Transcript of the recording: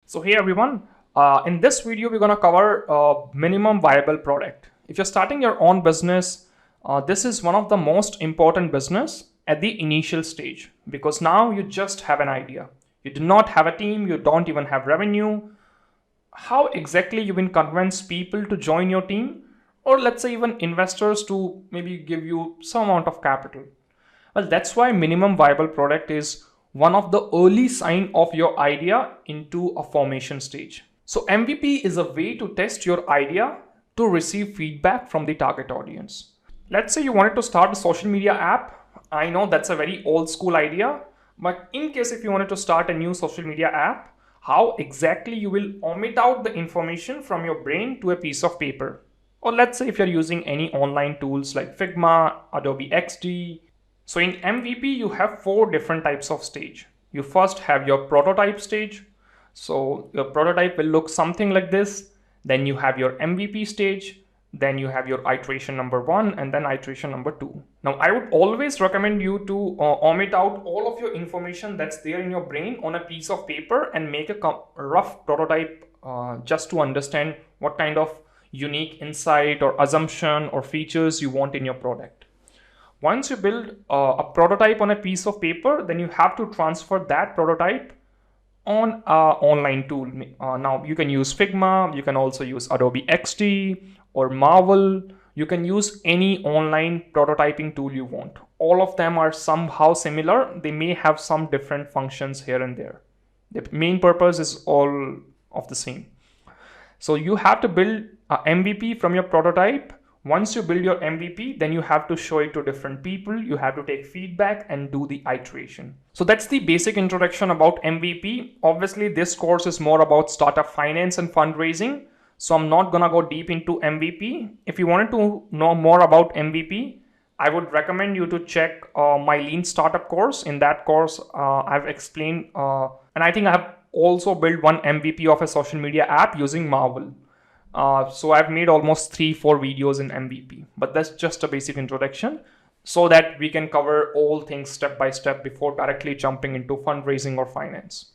So hey everyone, in this video we're going to cover minimum viable product. If you're starting your own business, this is one of the most important business at the initial stage because now you just have an idea. You do not have a team, you don't even have revenue. How exactly you will convince people to join your team, or let's say even investors to maybe give you some amount of capital? Well, that's why minimum viable product is one of the early sign of your idea into a formation stage. So MVP is a way to test your idea to receive feedback from the target audience. Let's say you wanted to start a social media app. I know that's a very old school idea, but in case if you wanted to start a new social media app, how exactly you will omit out the information from your brain to a piece of paper? Or let's say if you're using any online tools like Figma, Adobe XD. So in MVP, you have four different types of stage. You first have your prototype stage. So your prototype will look something like this. Then you have your MVP stage. Then you have your iteration number one and then iteration number two. Now, I would always recommend you to omit out all of your information that's there in your brain on a piece of paper and make a rough prototype just to understand what kind of unique insight or assumption or features you want in your product. Once you build a prototype on a piece of paper, then you have to transfer that prototype on an online tool. Now you can use Figma, you can also use Adobe XD or Marvel. You can use any online prototyping tool you want. All of them are somehow similar. They may have some different functions here and there. The main purpose is all of the same. So you have to build a MVP from your prototype. Once you build your MVP, then you have to show it to different people. You have to take feedback and do the iteration. So that's the basic introduction about MVP. Obviously, this course is more about startup finance and fundraising. So I'm not gonna go deep into MVP. If you wanted to know more about MVP, I would recommend you to check my Lean Startup course. In that course, I've explained, and I think I have also built one MVP of a social media app using Marvel. So I've made almost 3-4 videos in MVP, but that's just a basic introduction so that we can cover all things step by step before directly jumping into fundraising or finance.